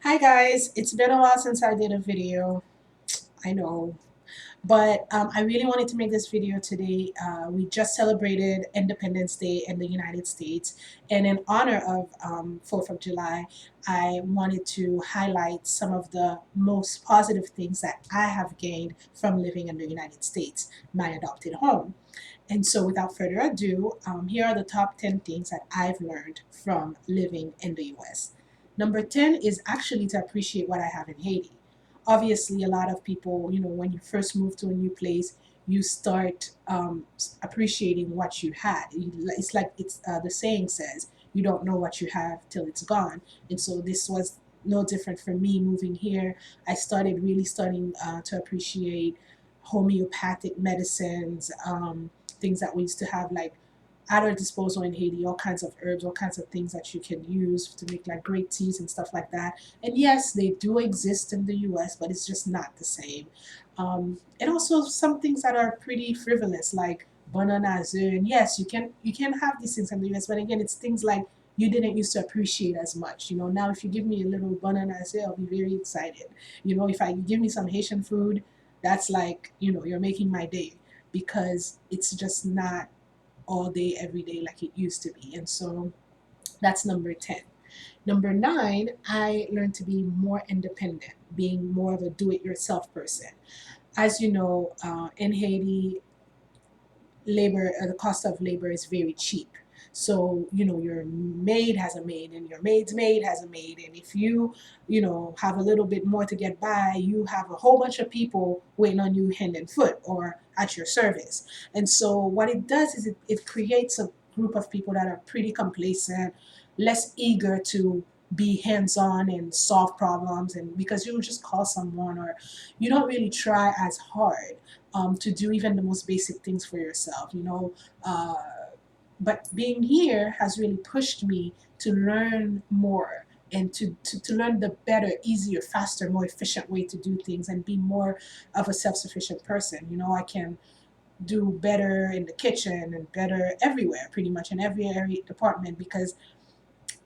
Hi guys, it's been a while since I did a video. I know, but I really wanted to make this video today. We just celebrated Independence Day in the United States, and in honor of 4th of July, I wanted to highlight some of the most positive things that I have gained from living in the United States, my adopted home. And so, without further ado, here are the top 10 things that I've learned from living in the US. Number 10 is actually to appreciate what I have in Haiti. Obviously, a lot of people, when you first move to a new place, you start appreciating what you had. It's like the saying says, you don't know what you have till it's gone. And so, this was no different for me moving here. I started really starting to appreciate homeopathic medicines, things that we used to have like at our disposal in Haiti, all kinds of herbs, all kinds of things that you can use to make like great teas and stuff like that. And yes, they do exist in the US, but it's just not the same. And also some things that are pretty frivolous, like bananas. And yes, you can have these things in the US, but again, it's things like you didn't used to appreciate as much. Now if you give me a little banana, I'll be very excited. If I give me some Haitian food, that's like, you're making my day because it's just not all day, every day like it used to be. And so that's number 10. Number 9, I learned to be more independent, being more of a do it yourself person. As you know, in Haiti, the cost of labor is very cheap. So, your maid has a maid and your maid's maid has a maid. And if you have a little bit more to get by, you have a whole bunch of people waiting on you hand and foot or at your service. And so what it does is it creates a group of people that are pretty complacent, less eager to be hands-on and solve problems, and because you just call someone, or you don't really try as hard to do even the most basic things for yourself. Uh, but being here has really pushed me to learn more and to learn the better, easier, faster, more efficient way to do things and be more of a self-sufficient person. I can do better in the kitchen and better everywhere, pretty much in every area department, because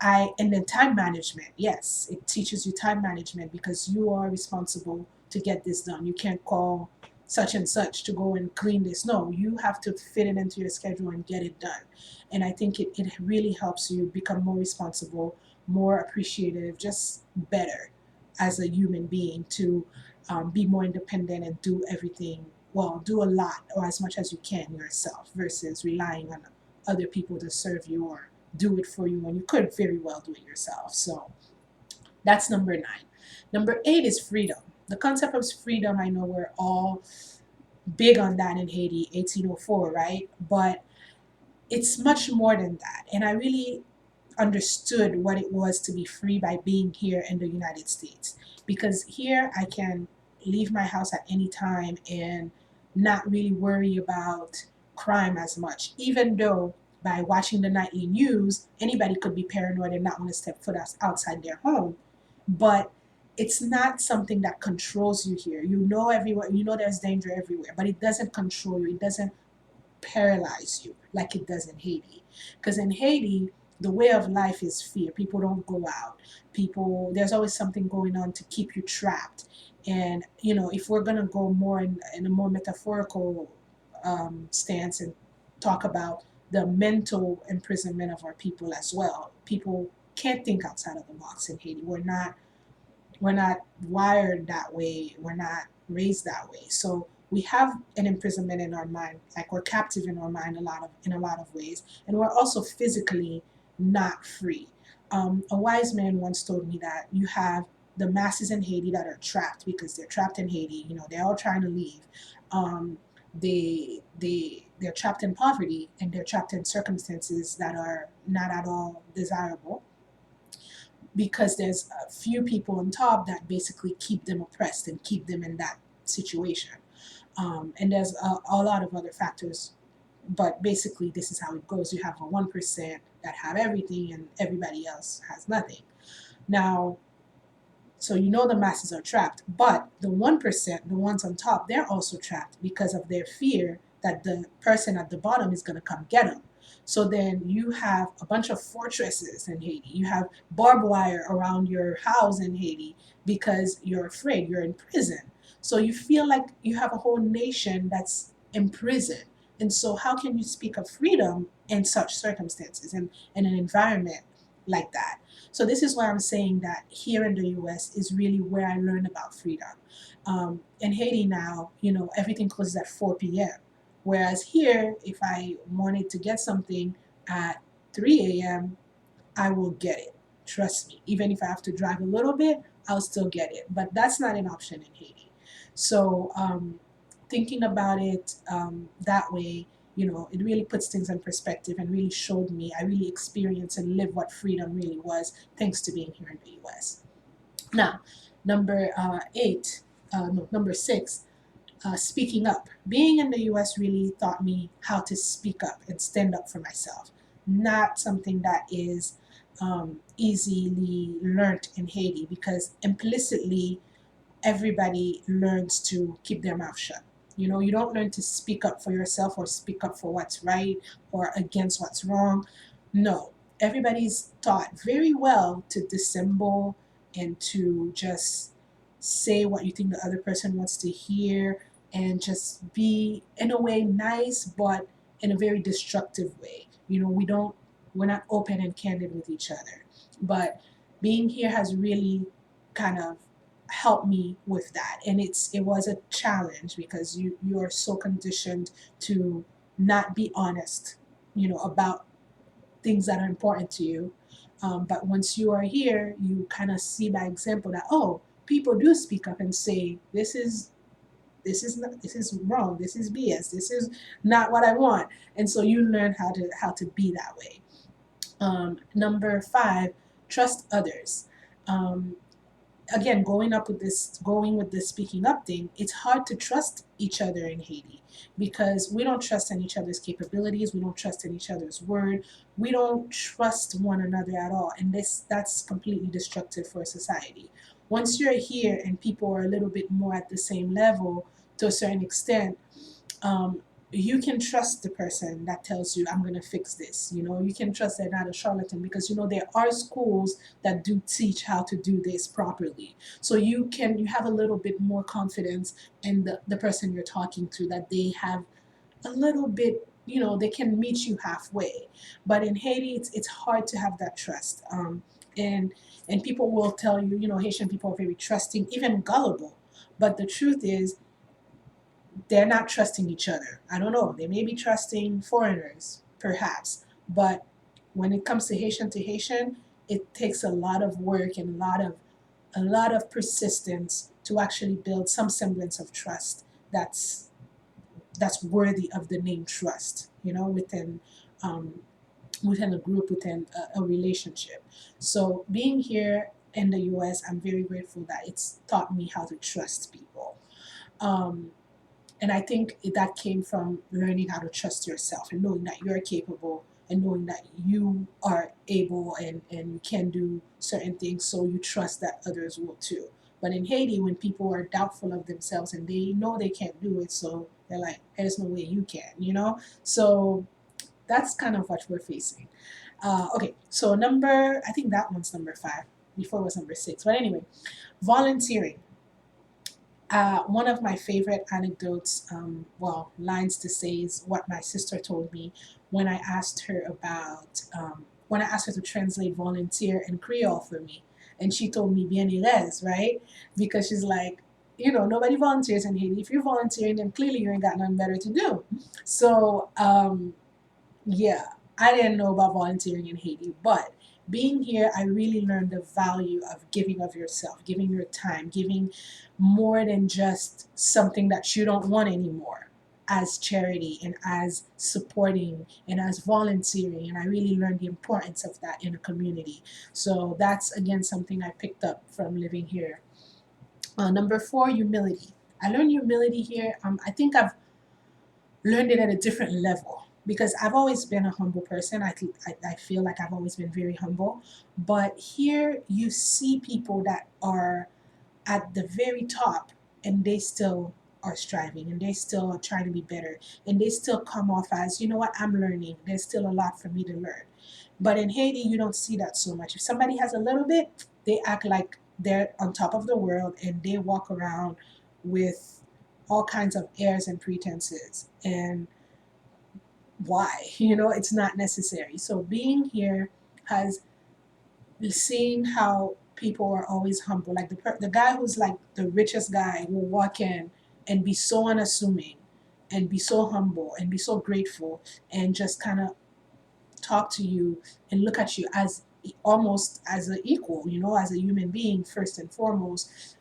and then time management. Yes, it teaches you time management because you are responsible to get this done. You can't call such and such to go and clean this. No, you have to fit it into your schedule and get it done. And I think it really helps you become more responsible, more appreciative, just better as a human being to be more independent and do everything, well, do a lot or as much as you can yourself versus relying on other people to serve you or do it for you when you could very well do it yourself. So that's number 9. Number 8 is freedom. The concept of freedom, I know we're all big on that in Haiti, 1804, right? But it's much more than that. And I really understood what it was to be free by being here in the United States. Because here I can leave my house at any time and not really worry about crime as much, even though by watching the nightly news, anybody could be paranoid and not want to step foot outside their home. But it's not something that controls you here. You know everywhere, you know there's danger everywhere, but it doesn't control you. It doesn't paralyze you like it does in Haiti. Because in Haiti, the way of life is fear. People don't go out. There's always something going on to keep you trapped. And, if we're going to go more in a more metaphorical stance and talk about the mental imprisonment of our people as well, people can't think outside of the box in Haiti. We're not wired that way. We're not raised that way. So we have an imprisonment in our mind, like we're captive in our mind in a lot of ways, and we're also physically not free. A wise man once told me that you have the masses in Haiti that are trapped because they're trapped in Haiti. They're all trying to leave. They're trapped in poverty and they're trapped in circumstances that are not at all desirable because there's a few people on top that basically keep them oppressed and keep them in that situation. And there's a lot of other factors, but basically, this is how it goes. You have a 1% that have everything, and everybody else has nothing. Now, so the masses are trapped, but the 1%, the ones on top, they're also trapped because of their fear that the person at the bottom is going to come get them. So then you have a bunch of fortresses in Haiti. You have barbed wire around your house in Haiti because you're afraid, you're in prison. So you feel like you have a whole nation that's imprisoned. And so, how can you speak of freedom in such circumstances and in an environment like that? So, this is why I'm saying that here in the US is really where I learned about freedom. In Haiti now, everything closes at 4 p.m. Whereas here, if I wanted to get something at 3 a.m., I will get it. Trust me. Even if I have to drive a little bit, I'll still get it. But that's not an option in Haiti. So, thinking about it that way, it really puts things in perspective and really showed me, I really experienced and lived what freedom really was thanks to being here in the US. Now, number eight, no, number six, speaking up. Being in the US really taught me how to speak up and stand up for myself. Not something that is easily learned in Haiti because implicitly everybody learns to keep their mouth shut. You don't learn to speak up for yourself or speak up for what's right or against what's wrong. No, everybody's taught very well to dissemble and to just say what you think the other person wants to hear and just be in a way nice but in a very destructive way. We're not open and candid with each other. But being here has really kind of helped me with that, and it was a challenge because you're so conditioned to not be honest about things that are important to you. But once you are here, you kind of see by example that, oh, people do speak up and say, this is wrong, this is BS, this is not what I want. And so you learn how to be that way. Number five, trust others. um, Again, going with this speaking up thing, it's hard to trust each other in Haiti because we don't trust in each other's capabilities, we don't trust in each other's word, we don't trust one another at all, and that's completely destructive for society. Once you're here and people are a little bit more at the same level to a certain extent, um, you can trust the person that tells you, I'm going to fix this. You can trust they're not a charlatan because there are schools that do teach how to do this properly. So you have a little bit more confidence in the person you're talking to, that they have a little bit, they can meet you halfway. But in Haiti, it's hard to have that trust. And people will tell you, Haitian people are very trusting, even gullible. But the truth is, they're not trusting each other. I don't know. They may be trusting foreigners, perhaps, but when it comes to Haitian, it takes a lot of work and a lot of persistence to actually build some semblance of trust that's that's worthy of the name trust. Um, within a group, within a relationship. So being here in the U.S., I'm very grateful that it's taught me how to trust people. Um, and I think that came from learning how to trust yourself and knowing that you're capable and knowing that you are able and you can do certain things, so you trust that others will too. But in Haiti, when people are doubtful of themselves and they know they can't do it, so they're like, there's no way you can. So that's kind of what we're facing. Okay, so I think that one's number five. Before it was number six. But anyway, volunteering. One of my favorite anecdotes, lines to say, is what my sister told me when I asked her when I asked her to translate volunteer in Creole for me. And she told me bien iles, right? Because she's like, nobody volunteers in Haiti. If you're volunteering, then clearly you ain't got nothing better to do. So, yeah, I didn't know about volunteering in Haiti, but being here, I really learned the value of giving of yourself, giving your time, giving more than just something that you don't want anymore, as charity and as supporting and as volunteering. And I really learned the importance of that in a community. So that's again something I picked up from living here. Number four, humility. I learned humility here. I think I've learned it at a different level because I've always been a humble person. I feel like I've always been very humble. But here you see people that are at the very top and they still are striving and they still are trying to be better, and they still come off as, you know what, I'm learning, there's still a lot for me to learn. But in Haiti, you don't see that so much. If somebody has a little bit, they act like they're on top of the world, and they walk around with all kinds of airs and pretenses. And why? It's not necessary. So being here has seeing how people are always humble. Like the guy who's like the richest guy will walk in and be so unassuming and be so humble and be so grateful and just kind of talk to you and look at you as almost as an equal, as a human being first and foremost.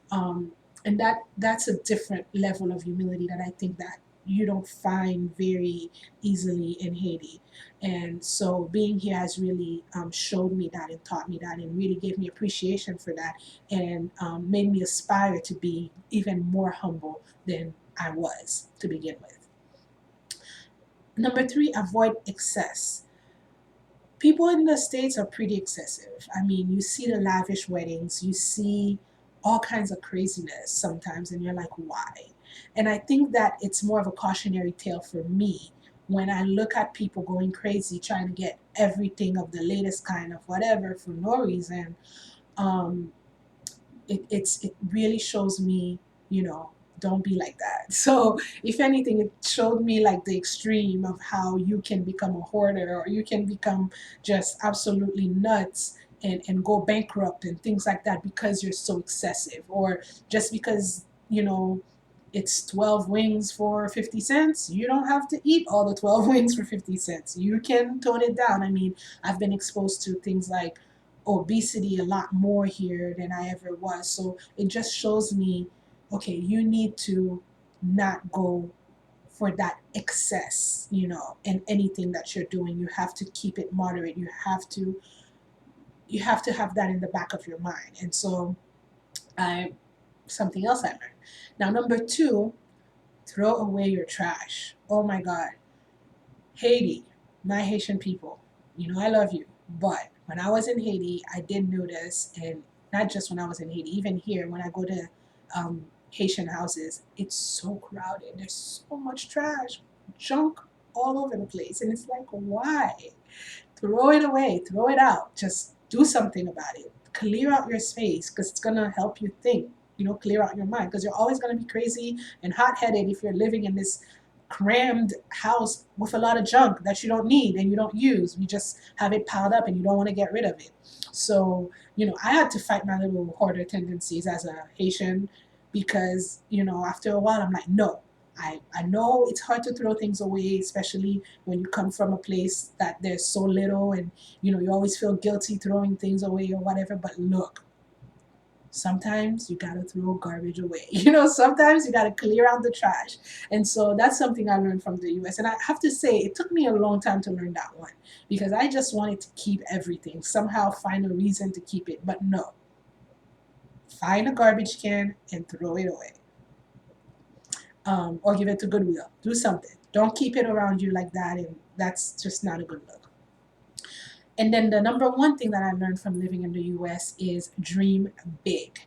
And that's a different level of humility that I think that you don't find very easily in Haiti. And so being here has really showed me that and taught me that and really gave me appreciation for that, and made me aspire to be even more humble than I was to begin with. Number three, avoid excess. People in the States are pretty excessive. I mean, you see the lavish weddings, you see all kinds of craziness sometimes, and you're like, why? And I think that it's more of a cautionary tale for me when I look at people going crazy trying to get everything of the latest kind of whatever for no reason. Um, it really shows me, don't be like that. So if anything, it showed me like the extreme of how you can become a hoarder, or you can become just absolutely nuts and go bankrupt and things like that because you're so excessive, or just because it's 12 wings for 50 cents. You don't have to eat all the 12 wings for 50 cents. You can tone it down. I mean, I've been exposed to things like obesity a lot more here than I ever was. So it just shows me, okay, you need to not go for that excess, in anything that you're doing. You have to keep it moderate. You have to have that in the back of your mind. And so I something else I learned. Now, number two, throw away your trash. Oh my God. Haiti, my Haitian people, I love you. But when I was in Haiti, I did notice, and not just when I was in Haiti, even here, when I go to Haitian houses, it's so crowded. There's so much trash, junk all over the place. And it's like, why? Throw it away, throw it out. Just do something about it. Clear out your space, because it's going to help you think, clear out your mind, because you're always going to be crazy and hot headed if you're living in this crammed house with a lot of junk that you don't need and you don't use. You just have it piled up and you don't want to get rid of it. So, I had to fight my little hoarder tendencies as a Haitian, because, after a while I'm like, no, I know it's hard to throw things away, especially when you come from a place that there's so little, and you always feel guilty throwing things away or whatever. But look, sometimes you gotta throw garbage away. Sometimes you gotta clear out the trash. And so that's something I learned from the US. And I have to say, it took me a long time to learn that one, because I just wanted to keep everything, somehow find a reason to keep it. But no, find a garbage can and throw it away. Or give it to Goodwill. Do something. Don't keep it around you like that, and that's just not a good look. And then the number one thing that I learned from living in the US is dream big.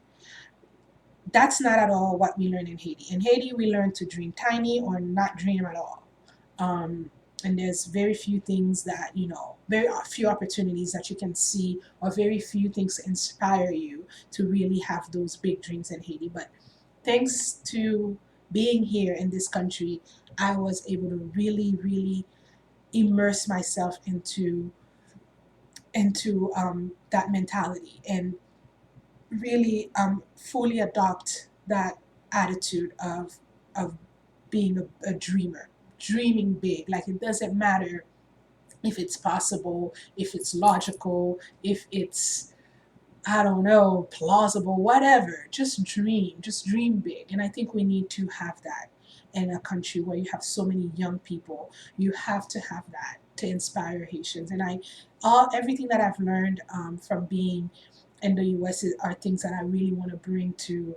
That's not at all what we learn in Haiti. In Haiti, we learn to dream tiny or not dream at all. Um, and there's very few things that, very few opportunities that you can see, or very few things to inspire you to really have those big dreams in Haiti. But thanks to being here in this country, I was able to really, really immerse myself into that mentality, and really fully adopt that attitude of being a dreamer, dreaming big. Like, it doesn't matter if it's possible, if it's logical, if it's, I don't know, plausible, whatever. Just dream big. And I think we need to have that in a country where you have so many young people. You have to have that to inspire Haitians. And everything that I've learned from being in the US are things that I really want to bring to,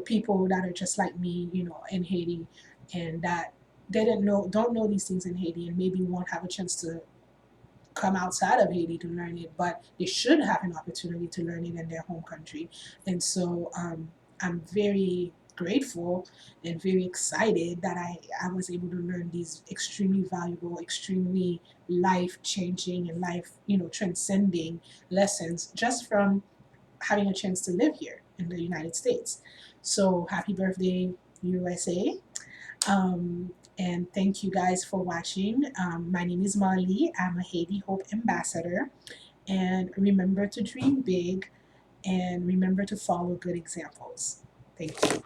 people that are just like me, in Haiti, and that they don't know these things in Haiti, and maybe won't have a chance to come outside of Haiti to learn it, but they should have an opportunity to learn it in their home country. And so I'm very grateful and very excited that I was able to learn these extremely valuable, extremely life changing and life, transcending lessons just from having a chance to live here in the United States. So happy birthday, USA. And thank you guys for watching. My name is Marley. I'm a Haiti Hope Ambassador. And remember to dream big and remember to follow good examples. Thank you.